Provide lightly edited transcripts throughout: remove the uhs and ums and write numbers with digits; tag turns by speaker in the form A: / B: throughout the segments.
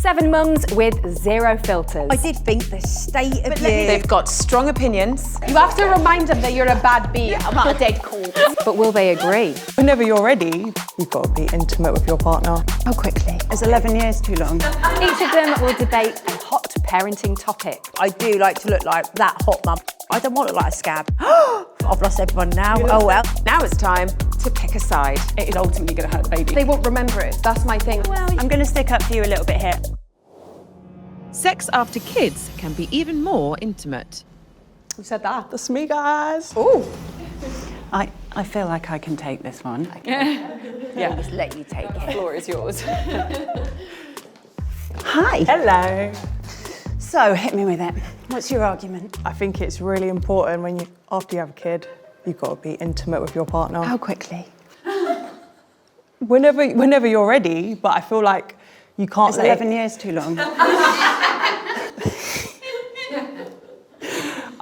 A: 7 mums with 0 filters.
B: I did think the state of you.
C: They've got strong opinions.
D: You have to remind them that you're a bad bee. I'm not a dead corpse.
A: But will they agree?
E: Whenever you're ready, you've got to be intimate with your partner.
B: How quickly? Is 11 years too long?
A: Each of them will debate a hot parenting topic.
B: I do like to look like that hot mum. I don't want to look like a scab. I've lost everyone now. Oh well.
C: Now it's time to pick a side.
D: It is ultimately going to hurt the baby. They won't remember it. That's my thing.
B: Well, I'm going to stick up for you a little bit here.
F: Sex after kids can be even more intimate.
D: Who said that?
E: That's me, guys.
D: Ooh.
B: I feel like I can take this one.
D: Yeah.
B: Just let you take
D: The
B: it.
D: floor is yours.
B: Hi.
E: Hello.
B: So, hit me with it. What's your argument?
E: I think it's really important after you have a kid, you've got to be intimate with your partner.
B: How quickly?
E: Whenever you're ready, but I feel like you can't.
B: Is 11 years too long?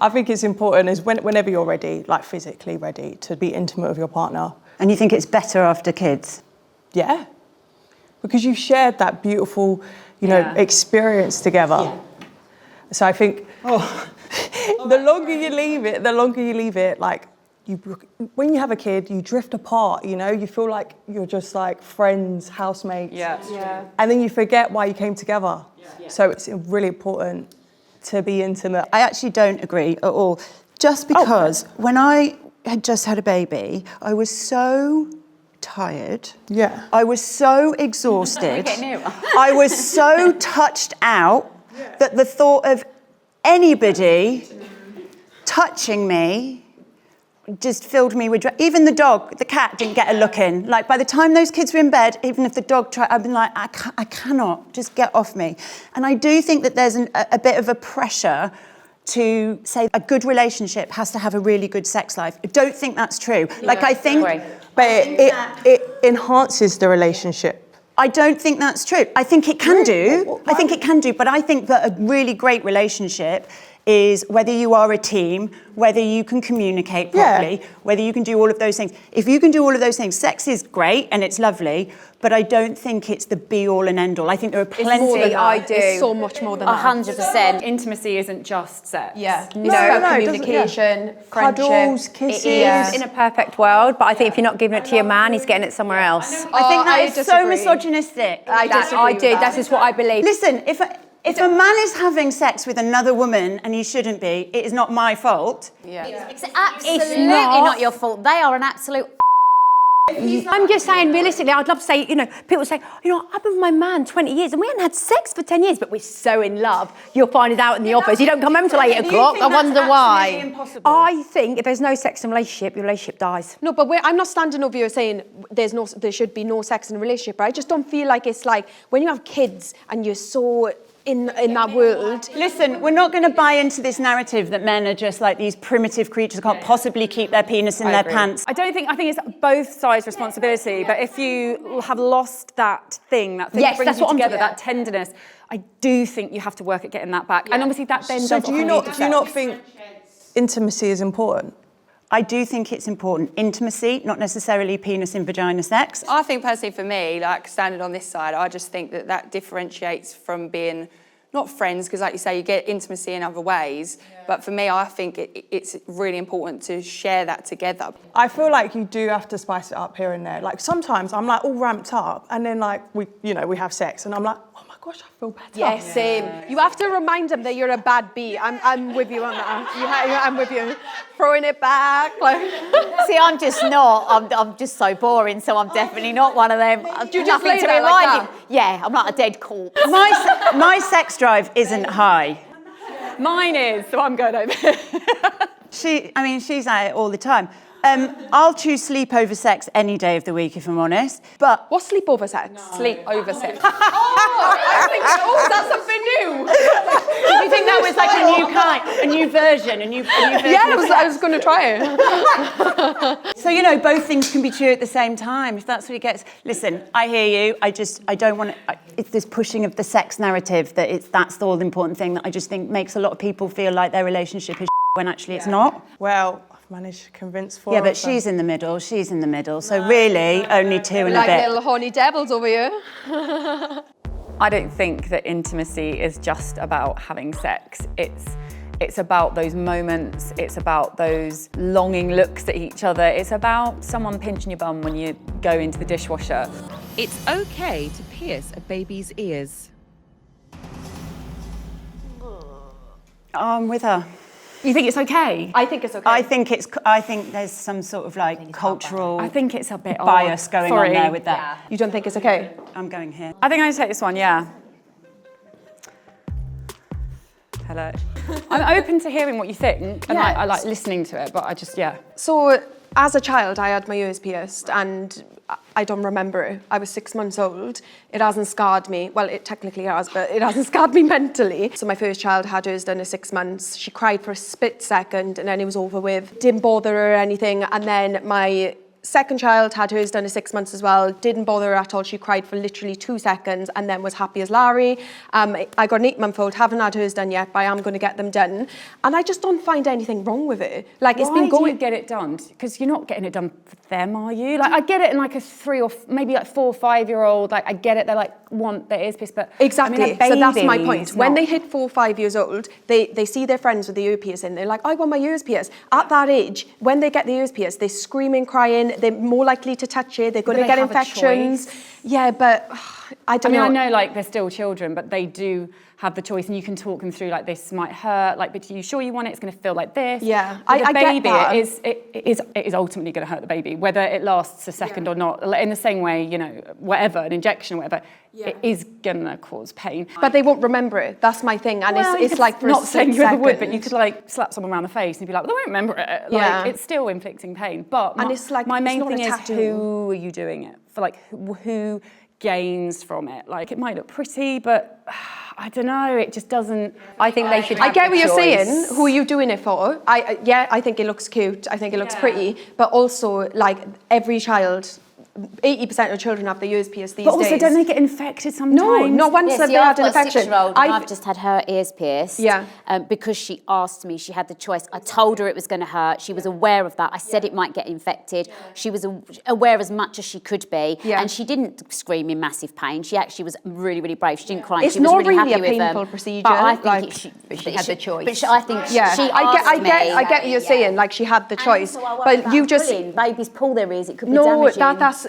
E: I think it's important whenever you're ready, like physically ready, to be intimate with your partner.
B: And you think it's better after kids?
E: Yeah. Because you've shared that beautiful, experience together. Yeah. So I think the longer you leave it, like when you have a kid, you drift apart, you feel like you're just like friends, housemates.
D: Yeah.
E: And then you forget why you came together. Yeah. So it's really important to be intimate.
B: I actually don't agree at all. Just because when I had just had a baby, I was so tired.
E: Yeah.
B: I was so exhausted. I was so touched out that the thought of anybody touching me just filled me with dread. Even the cat didn't get a look in. Like, by the time those kids were in bed, even if the dog tried, I've been like, I cannot, just get off me. And I do think that there's a bit of a pressure to say a good relationship has to have a really good sex life. I don't think that's true. I think...
E: But it enhances the relationship.
B: I don't think that's true. I think it can do. I think it can do, but I think that a really great relationship is whether you are a team, whether you can communicate properly, whether you can do all of those things. If you can do all of those things, sex is great and it's lovely, but I don't think it's the be-all and end-all. I think there are plenty.
D: I do. It's so much more than that.
A: 100%. Intimacy isn't just sex.
D: Yeah.
A: No,
D: It's about communication, friendship.
E: Cuddles, kisses.
A: It is in a perfect world, but I think if you're not giving it to your man, he's getting it somewhere else.
B: I think that is so
D: disagree.
B: misogynistic.
A: I do. That is what I believe.
B: Listen, if a man is having sex with another woman and he shouldn't be, it is not my fault.
D: Yeah.
G: It's absolutely not your fault. They are an absolute.
A: I'm just saying, realistically, I'd love to say, people say, I've been with my man 20 years and we hadn't had sex for 10 years, but we're so in love. You'll find it out in the office. You don't come home till 8 o'clock. I wonder why.
B: Impossible?
A: I think if there's no sex in a relationship, your relationship dies.
D: No, but I'm not standing over you saying there should be no sex in a relationship. But I just don't feel like it's like when you have kids and you're so in that world.
B: Listen, we're not going to buy into this narrative that men are just like these primitive creatures who can't possibly keep their penis in their pants.
H: I think it's both sides' responsibility, but if you have lost that thing
A: Yes,
H: brings
A: that's
H: you
A: what I'm
H: together,
A: doing.
H: that tenderness, I do think you have to work at getting that back. And obviously that then
E: So
H: does
E: do you
H: often lead to
E: not
H: sex.
E: think intimacy is important?
B: I do think it's important. Intimacy, not necessarily penis in vagina sex.
I: I think personally for me, like standing on this side, I just think that differentiates from being not friends, because like you say, you get intimacy in other ways. Yeah. But for me, I think it's really important to share that together.
E: I feel like you do have to spice it up here and there. Like sometimes I'm like all ramped up and then like we have sex and I'm like, oh my gosh, I feel better.
D: Yes, same. You have to remind them that you're a bad bee. I'm with you on that. I'm with you. Throwing it back.
G: See, I'm just not. I'm just so boring, so I'm definitely not one of them.
D: Do you just lay
G: to
D: there
G: remind
D: like
G: you. Yeah, I'm like a dead corpse.
B: My sex drive isn't high.
H: Mine is, so I'm going over.
B: She's at it all the time. I'll choose sleep over sex any day of the week, if I'm honest. But
D: what's sleep over sex?
I: No. Sleep over sex.
D: I think, that's something new.
B: Did you think that was like a new version, a new version?
D: Yeah, I was going to try it.
B: So, both things can be true at the same time, if that's what it gets. Listen, I hear you. I don't want to... It's this pushing of the sex narrative that's the all-important thing that I just think makes a lot of people feel like their relationship is when actually it's not.
E: Well, I've managed to convince 4
B: Yeah,
E: of
B: but
E: them.
B: she's in the middle. So really, only 2 and a
D: Like
B: bit.
D: little horny devils over here.
J: I don't think that intimacy is just about having sex. It's about those moments, it's about those longing looks at each other, it's about someone pinching your bum when you go into the dishwasher.
F: It's okay to pierce a baby's ears.
B: I'm with her.
A: You think it's okay?
D: I think it's okay.
B: I think there's some sort of like cultural
J: I think it's a bit
B: bias
J: odd.
B: going
J: Sorry.
B: on there with that.
D: Yeah. You don't think it's okay?
B: I'm going here.
J: I think I take this one, yeah. Hello. I'm open to hearing what you think, and I like listening to it, but I just, yeah.
D: So, as a child, I had my ears pierced, and I don't remember it. I was 6 months old. It hasn't scarred me. Well, it technically has, but it hasn't scarred me mentally. So my first child had hers done at 6 months. She cried for a split second, and then it was over with. Didn't bother her or anything. And then my second child had hers done at 6 months as well. Didn't bother her at all. She cried for literally 2 seconds and then was happy as Larry. I got an 8-month-old, haven't had hers done yet, but I am going to get them done. And I just don't find anything wrong with it. Like, it's been going.
J: Why do you get it done? Because you're not getting it done for them, are you? Like, I get it in like a 3 or maybe like 4 or 5 year old. Like, I get it. They're like want their ears pierced, but
D: exactly.
J: I mean,
D: So that's my point.
J: it's
D: When
J: not-
D: they hit 4 or 5 years old, they see their friends with the ear piercing. They're like, I want my ears pierced. At that age, when they get the ears pierced, they're screaming, crying. They're more likely to touch it. They're going to
J: they
D: get
J: have a
D: infections.
J: choice.
D: Yeah, but I don't know.
J: I know like they're still children, but they do have the choice, and you can talk them through like this might hurt, like, but are you sure you want it? It's going to feel like this.
D: Yeah,
J: With
D: I
J: a baby,
D: get that.
J: it is ultimately going to hurt the baby, whether it lasts a second or not. In the same way, you know, whatever, an injection or whatever, it is going to cause pain.
D: But they won't remember it. That's my thing. And
J: Well,
D: it's like for
J: not
D: a
J: saying
D: split
J: you ever would, but
D: second.
J: you could like slap someone around the face and be like, well, they won't remember it. Like,
D: Yeah.
J: it's still inflicting pain. But
D: And it's like,
J: my
D: it's
J: main
D: not a
J: thing is
D: tattoo.
J: who are you doing it for? Like who gains from it? Like it might look pretty, but I don't know. It just doesn't.
A: I think they should.
D: I
A: have
D: get
A: the
D: what you're
A: choice.
D: saying. Who are you doing it for? I think it looks cute. I think it looks pretty. But also, like, every child, 80% of children have their ears pierced these
J: But also,
D: days.
J: don't they get infected sometimes?
D: No, not once they've had an infection.
G: I've just had her ears pierced.
D: Yeah.
G: Because she asked me, she had the choice. I told her it was going to hurt. She was aware of that. I said it might get infected. She was aware as much as she could be.
D: Yeah.
G: And she didn't scream in massive pain. She actually was really, really brave. She didn't cry.
D: It's
G: She was
D: not
G: really
D: really
G: happy
D: a
G: with
D: painful
G: them.
D: procedure,
G: But I think
D: like-
A: She had the choice.
G: But I think
D: Yeah,
G: she
D: I
G: asked me.
D: get what you're saying. Like, she had the choice.
G: And also I worry
D: But
G: about
D: you just.
G: pulling. Babies pull their ears. It could be
D: No,
G: damaging.
D: that's.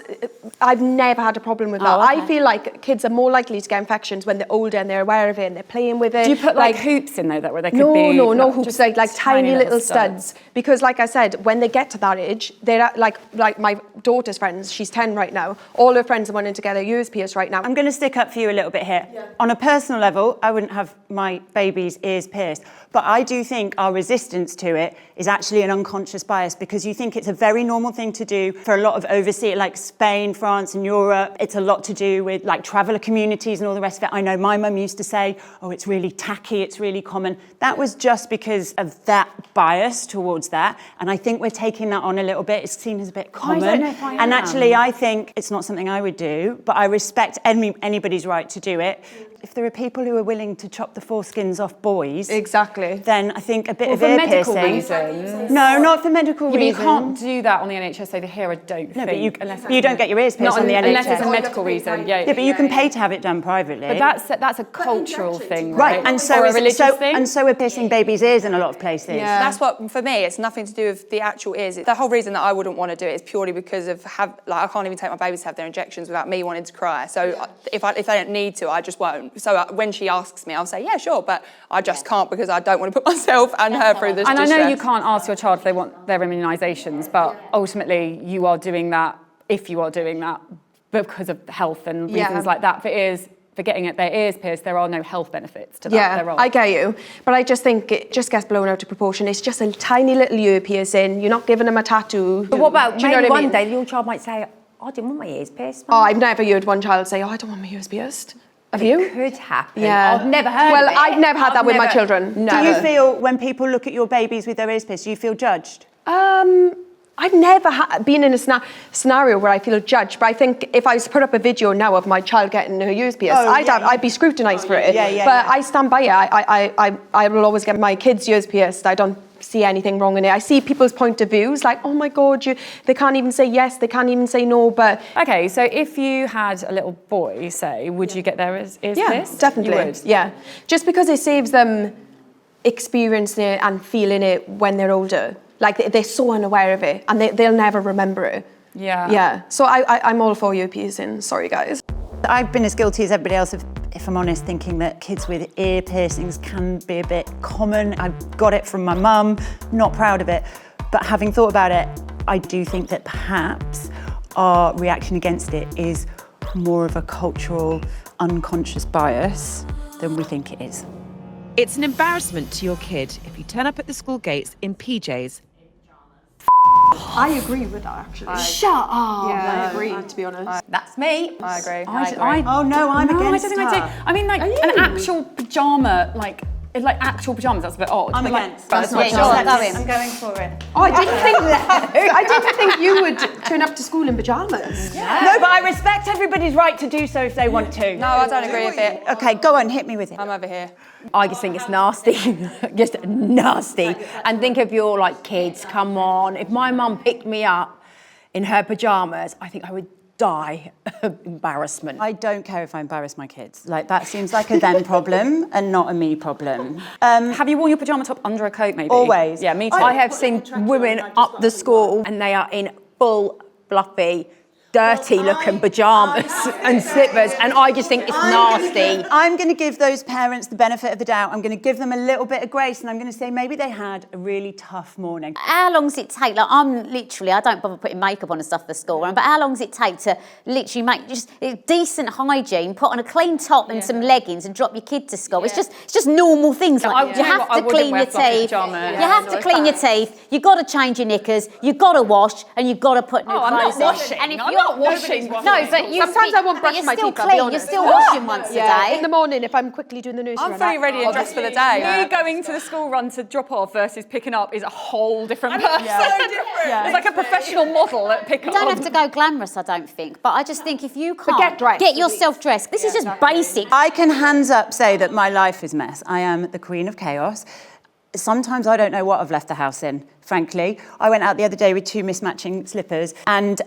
D: I've never had a problem with that.
G: Oh, okay.
D: I feel like kids are more likely to get infections when they're older and they're aware of it and they're playing with it.
J: Do you put like hoops in there that where they could
D: No,
J: be?
D: no
J: like,
D: hoops,
J: just
D: like tiny little studs. Because like I said, when they get to that age, they're like my daughter's friends, she's 10 right now, all her friends are wanting to get their ears pierced right now.
B: I'm going to stick up for you a little bit here. On a personal level, I wouldn't have my baby's ears pierced. But I do think our resistance to it is actually an unconscious bias, because you think it's a very normal thing to do for a lot of overseas, like Spain, France and Europe. It's a lot to do with like traveller communities and all the rest of it. I know my mum used to say, oh, it's really tacky, it's really common. That was just because of that bias towards that. And I think we're taking that on a little bit. It's seen as a bit common.
J: I don't know if I
B: and
J: am.
B: actually, I think it's not something I would do, but I respect anybody's right to do it. If there are people who are willing to chop the foreskins off boys,
D: Exactly.
B: then I think a bit of
J: for
B: ear
J: medical
B: piercing.
J: reasons.
B: No, not for medical
J: Yeah, but you
B: reasons.
J: can't do that on the NHS over here, I don't
B: No,
J: think.
B: but you
J: unless
B: don't get your ears pierced
J: not
B: on the
J: unless
B: NHS.
J: it's a medical reason. Yeah,
B: Yeah, but you can pay to have it done privately.
J: But that's a cultural thing,
B: right,
J: right?
B: and so
J: or a
B: is
J: religious thing.
B: and so we're piercing babies' ears in a lot of places.
D: Yeah.
I: That's what, for me, it's nothing to do with the actual ears. The whole reason that I wouldn't want to do it is purely because of I can't even take my babies to have their injections without me wanting to cry. So if they don't need to, I just won't. So when she asks me, I'll say, yeah, sure, but I just can't because I don't want to put myself and her through this
J: And I know
I: distress.
J: you can't ask your child if they want their immunisations, but ultimately you are doing that, if you are doing that, because of health and reasons like that. For getting their ears pierced, there are no health benefits to that.
D: Yeah, I get you. But I just think it just gets blown out of proportion. It's just a tiny little ear piercing. You're not giving them a tattoo.
A: But what about
D: Do you know
A: maybe
D: what I
A: one
D: mean?
A: day your child might say, I didn't want my ears pierced.
D: Oh, I've never heard one child say, oh, I don't want my ears pierced. Have you?
A: It could happen.
D: Yeah.
A: I've never heard
D: Well,
A: of it.
D: I've never had that with my
A: never-
D: children.
A: No.
B: Do you feel when people look at your babies with their ears pierced, do you feel judged?
D: I've never been in a scenario where I feel judged, but I think if I was to put up a video now of my child getting her ears pierced, I'd be scrutinised for it.
B: Yeah,
D: but I stand by it. I will always get my kids' ears pierced. I don't see anything wrong in it. I see people's point of views, like, oh my God, they can't even say yes, they can't even say no, but...
J: Okay, so if you had a little boy, say, would you get their ears pierced?
D: Definitely.
J: You would?
D: Yeah, just because it saves them experiencing it and feeling it when they're older. Like, they're so unaware of it, and they'll never remember it.
J: Yeah.
D: Yeah, so I'm all for ear piercing, sorry guys.
B: I've been as guilty as everybody else, if I'm honest, thinking that kids with ear piercings can be a bit common. I've got it from my mum, not proud of it. But having thought about it, I do think that perhaps our reaction against it is more of a cultural, unconscious bias than we think it is.
F: It's an embarrassment to your kid if you turn up at the school gates in PJs.
D: I agree with that, actually.
A: Shut up.
D: Yeah, I agree, to be honest.
A: That's me.
I: I agree.
B: Oh no, I'm against
J: I don't think I do. I mean, like an actual pyjama, like actual pajamas. That's a bit odd.
B: I'm
J: but,
B: against.
J: That's
G: Yeah,
J: not
G: you're
J: pajamas.
G: going.
B: I'm going for it.
D: Oh, I didn't think you would turn up to school in pyjamas.
B: Yeah. No, but I respect everybody's right to do so if they want to.
I: No, I don't agree with it.
B: Okay, go on, hit me with it.
I: I'm over here.
A: I just think it's nasty, just nasty. And think of your like kids, come on. If my mum picked me up in her pyjamas, I think I would die of embarrassment.
B: I don't care if I embarrass my kids. Like, that seems like a them problem and not a me problem.
J: Have you worn your pyjama top under a coat, maybe?
B: Always.
J: Yeah, me too.
A: I have seen women up the school and they are in full, fluffy, dirty-looking pyjamas and slippers, and I just think it's nasty.
B: I'm going to give those parents the benefit of the doubt. I'm going to give them a little bit of grace, and I'm going to say maybe they had a really tough morning.
G: How long does it take? Like, I don't bother putting makeup on and stuff for school run, but how long does it take to literally make just decent hygiene, put on a clean top and some leggings and drop your kid to school? It's just normal things. Like, you have to clean your teeth. You have to clean your teeth. You've got to change your knickers. You've got to wash, and you've got to put new clothes on.
J: washing.
G: And if
J: I'm
G: you're
J: not washing.
G: No, but you
D: Sometimes I won't brush my teeth, I'll be
G: You're
D: honest.
G: still washing once a day.
D: In the morning, if I'm quickly doing the nursery.
I: I'm fully ready and dressed for the day.
J: Me going to the school run to drop off versus picking up is a whole different person.
I: So different.
J: It's like a professional model at pick
G: You
J: up.
G: don't have to go glamorous, I don't think. But I just think if you can't
D: get dressed,
G: get yourself dressed, this is just basic.
B: I can hands up say that my life is mess. I am the queen of chaos. Sometimes I don't know what I've left the house in, frankly. I went out the other day with 2 mismatching slippers, and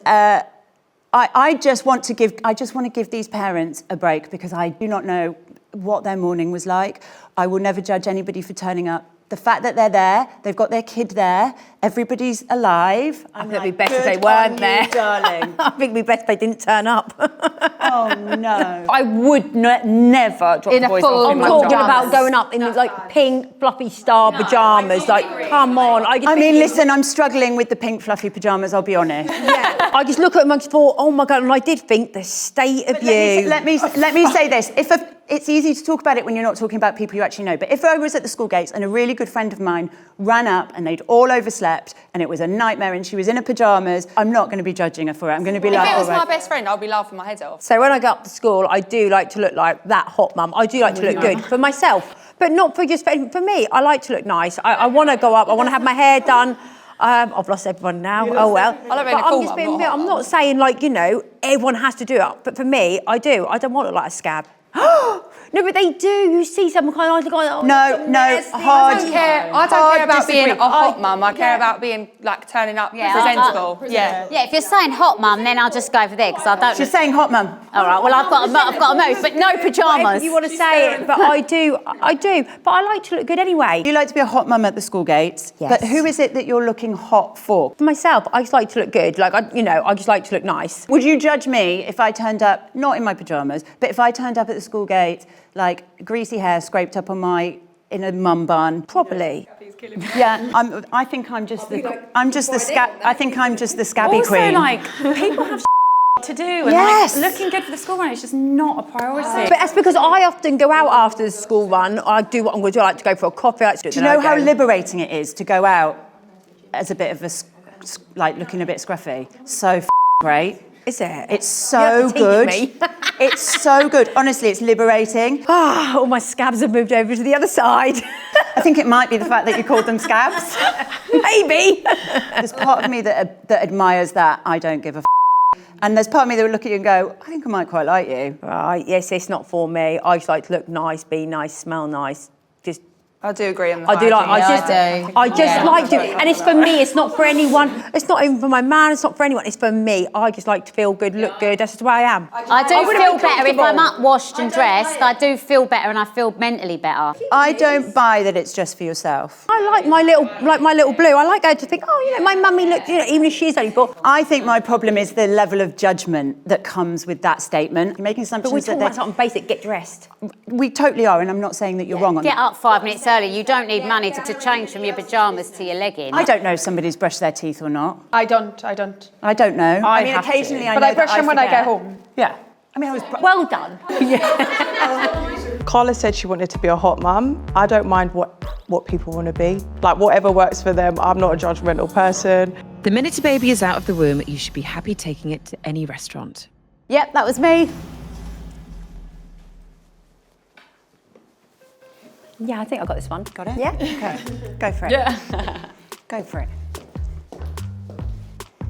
B: I just want to give these parents a break, because I do not know what their morning was like. I will never judge anybody for turning up. The fact that they're there, they've got their kid there, everybody's alive.
A: I think it'd be best if they weren't there.
B: Darling.
A: I think it'd be best if they didn't turn up.
B: Oh no.
J: I would never drop
D: In
J: the
D: a
J: boys
D: full-
J: off
A: I'm
J: in my
A: talking
J: pyjamas.
A: about going up in like pink, fluffy star pyjamas. Like, come on.
B: I mean, listen, I'm struggling with the pink fluffy pyjamas, I'll be honest.
A: Yeah. I just look at them and just thought, oh my God, and I did think the state of you.
B: Let me say this. It's easy to talk about it when you're not talking about people you actually know. But if I was at the school gates and a really good friend of mine ran up and they'd all overslept and it was a nightmare and she was in her pyjamas, I'm not going to be judging her for it. I'm going to be like,
I: If it was
B: all right.
I: my best friend, I'd be laughing my head off.
A: So when I go up to school, I do like to look like that hot mum. I do like to look good for myself, but not for just for me. I like to look nice. I want to go up. I want to have my hair done. I've lost everyone now. Oh well.
I: I like being a cool mum, not a hot
A: I'm
I: mum.
A: not saying like, you know, everyone has to do it, but for me, I do. I don't want to look like a scab. No, but they do. You see someone kind of like, oh,
B: No, hard.
I: I don't care about being a hot mum. I care about being like turning up presentable.
G: Yeah, if you're saying hot mum, then I'll just go for there because I don't.
B: She's saying hot mum.
G: All right. Well, I've got a move, but no pyjamas.
A: Whatever you want to say it, but I do. But I like to look good anyway.
B: You like to be a hot mum at the school gates,
A: Yes.
B: but who is it that you're looking hot for?
A: For myself, I just like to look good. Like, I just like to look nice.
B: Would you judge me if I turned up, not in my pyjamas, but if I turned up at the school gate, like greasy hair scraped up on in a mum bun?
A: Probably.
B: Yeah, I think I'm just the scabby
J: Also,
B: queen.
J: like, people have to do, and
B: Yes.
J: like, looking good for the school run is just not a priority.
A: But that's because I often go out after the school run. I do what I'm going to do. I like to go for a coffee. I like to do
B: Do you know how liberating it is to go out as a bit of like looking a bit scruffy? So great.
A: Is it?
B: It's
A: You
B: so
A: have to teach
B: good.
A: me.
B: It's so good. Honestly, it's liberating.
A: All my scabs have moved over to the other side.
B: I think it might be the fact that you called them scabs.
A: Maybe.
B: There's part of me that admires that. I don't give a and there's part of me that would look at you and go, I think I might quite like you.
A: Right, yes, it's not for me. I just like to look nice, be nice, smell nice. Just
I: I do agree on the
A: I do like.
G: Yeah,
A: I just like to, and it's for me. It's not for anyone. It's not even for my man. It's not for anyone. It's for me. I just like to feel good, look good. That's just the way I am.
G: I do feel better if I'm up, washed and dressed. I do feel better, and I feel mentally better.
B: I don't buy that it's just for yourself.
A: I like my little blue. I like her to think, oh, you know, my mummy looked, you know, even if she's only 4.
B: I think my problem is the level of judgment that comes with that statement. You're making assumptions
A: But we're talking
B: that
A: about something basic. Get dressed.
B: we totally are, and I'm not saying that you're wrong on
G: Get
B: that.
G: up 5 minutes early. You don't need money to change from your pyjamas to your leggings.
B: I don't know if somebody's brushed their teeth or not.
D: I don't.
B: I don't know. I mean,
H: have
B: occasionally
H: to.
B: I
D: But
B: know
D: I brush
B: that
D: them when I
B: forget.
D: get home.
B: Yeah. I mean, I was...
A: Well done.
E: Carla said she wanted to be a hot mum. I don't mind what people want to be. Like, whatever works for them. I'm not a judgmental person.
F: The minute a baby is out of the womb, you should be happy taking it to any restaurant.
G: Yep, that was me.
A: Yeah, I think I got this one.
B: Got it?
A: Yeah.
B: Okay. Go for it. Go for it.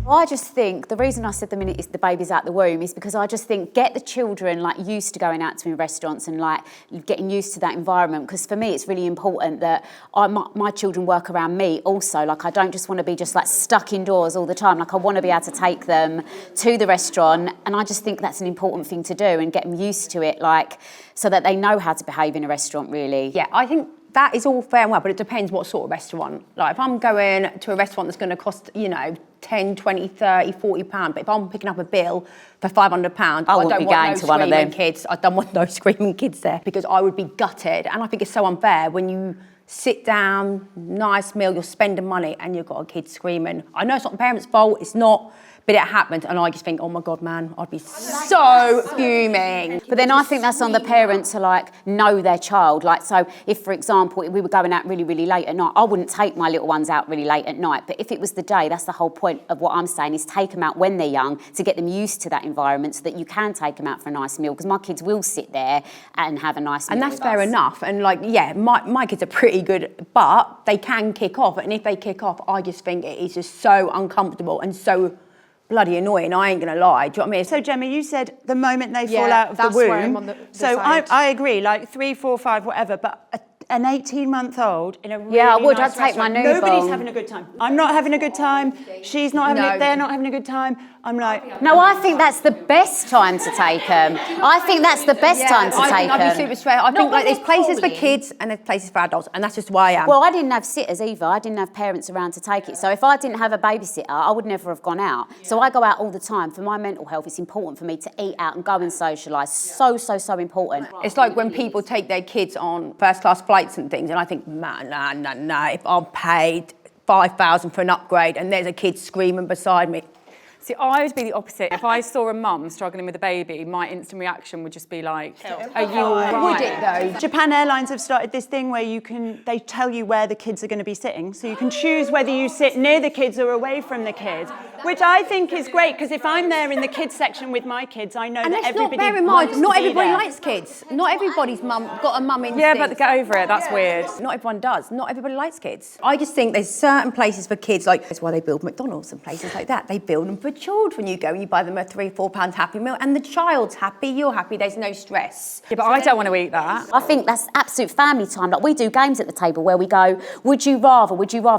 G: I just think the reason I said the minute the baby's out the womb is because I just think get the children like used to going out to restaurants and like getting used to that environment, because for me it's really important that my children work around me also. Like I don't just want to be just like stuck indoors all the time. Like I want to be able to take them to the restaurant, and I just think that's an important thing to do and get them used to it, like so that they know how to behave in a restaurant really.
A: Yeah, I think that is all fair and well, but it depends what sort of restaurant. Like if I'm going to a restaurant that's going to cost, you know, 10, 20, 30, 40 pounds, but if I'm picking up a bill for 500 pounds, I
G: wouldn't
A: don't
G: be
A: want
G: going
A: no
G: to one of
A: screaming
G: them.
A: kids. I don't want no screaming kids there, because I would be gutted. And I think it's so unfair when you sit down, nice meal, you're spending money and you've got a kid screaming. I know it's not the parents' fault, it's not, but it happens, and I just think, oh my God, man, I'd be so fuming.
G: But then I think that's on the parent to like know their child. Like, so if, for example, we were going out really, really late at night, I wouldn't take my little ones out really late at night. But if it was the day, that's the whole point of what I'm saying, is take them out when they're young to get them used to that environment so that you can take them out for a nice meal, because my kids will sit there and have a nice meal.
A: And that's fair enough. And like, yeah, my kids are pretty good, but they can kick off. And if they kick off, I just think it is just so uncomfortable and so bloody annoying, I ain't gonna lie. Do you know what I mean?
B: So Gemma, you said the moment they fall
D: Yeah,
B: out of the
D: that's
B: womb.
D: where I'm on the
B: so
D: side.
B: I agree, like 3, 4, 5, whatever, but an 18-month-old in a really
G: Yeah, I would.
B: nice
G: I'd take my
B: restaurant,
G: newborn.
B: nobody's having a good time. I'm not having a good time. She's not having it. They're not having a good time. I'm like...
G: No, I think that's the best time to take them. I think that's the best time to
A: I
G: take
A: think I'd be
G: them.
A: super straight. I think like there's places for kids and there's places for adults, and that's just why I am.
G: Well, I didn't have sitters either. I didn't have parents around to take it. So if I didn't have a babysitter, I would never have gone out. So I go out all the time. For my mental health, it's important for me to eat out and go and socialise. So important.
A: It's like when people take their kids on first-class flights and things, and I think, man, nah, if I'm paid $5,000 for an upgrade and there's a kid screaming beside me.
J: See, I would be the opposite. If I saw a mum struggling with a baby, my instant reaction would just be like, are you all right?
A: Would it though?
B: Japan Airlines have started this thing where they tell you where the kids are going to be sitting, so you can choose whether you sit near the kids or away from the kids, which I think is great, because if I'm there in the kids section with my kids, I know
A: And
B: that
A: let's not
B: everybody
A: bear in mind,
B: wants
A: not
B: to be
A: everybody
B: there.
A: likes kids. Not everybody's mum got a mum instinct.
J: Yeah, but get over it. That's weird.
A: Not everyone does. Not everybody likes kids. I just think there's certain places for kids, like that's why they build McDonald's and places like that. They build them for children. You go and you buy them a £3, £4 Happy Meal, and the child's happy, you're happy, there's no stress.
J: Yeah, but I don't want to eat that.
G: I think that's absolute family time. Like we do games at the table where we go, would you rather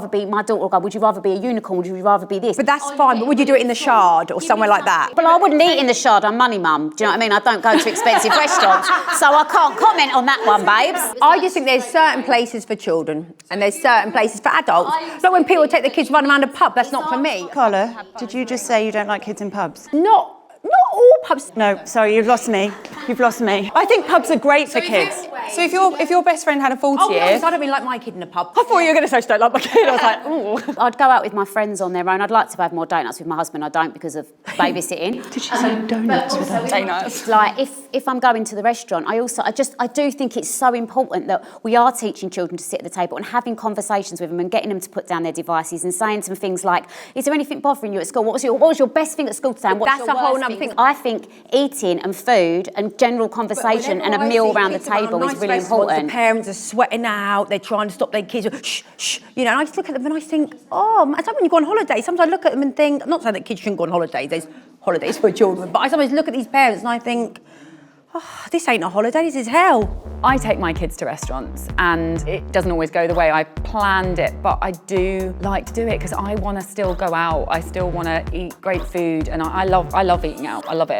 G: be, my daughter will go, would you rather be a unicorn, would you rather be this?
A: But that's fine, but would you do it in the Shard or somewhere like that?
G: Well, I wouldn't eat in the Shard, I'm money mum. Do you know what I mean? I don't go to expensive restaurants, so I can't comment on that one, babes.
A: I just think there's certain places for children and there's certain places for adults. Like when people take their kids run around a pub, that's not for me.
B: Carla, did you just say you don't like kids in pubs?
A: Not all pubs.
B: No, sorry, you've lost me. You've lost me. I think pubs are great for kids.
I: So if your best friend had a 40
A: Oh, no,
I: year,
A: I don't really like my kid in a pub.
J: I thought you were going to say she don't like my kid. I was like, ooh.
G: I'd go out with my friends on their own. I'd like to have more date nights with my husband. I don't because of babysitting.
B: Did she say donuts with her?
I: donuts.
G: Like if I'm going to the restaurant, I do think it's so important that we are teaching children to sit at the table and having conversations with them and getting them to put down their devices and saying some things like, is there anything bothering you at school? What was your best thing at school today?
A: That's a whole other thing.
G: I think eating and food and general conversation and a meal around the table is really important.
A: The parents are sweating out, they're trying to stop their kids, shh, shh. You know, and I just look at them and I think, oh, it's like when you go on holiday, sometimes I look at them and think, I'm not saying that kids shouldn't go on holidays, there's holidays for children, but I sometimes look at these parents and I think, oh, this ain't a holiday, this is hell.
J: I take my kids to restaurants and it doesn't always go the way I planned it, but I do like to do it because I want to still go out. I still want to eat great food and I love eating out. I love it.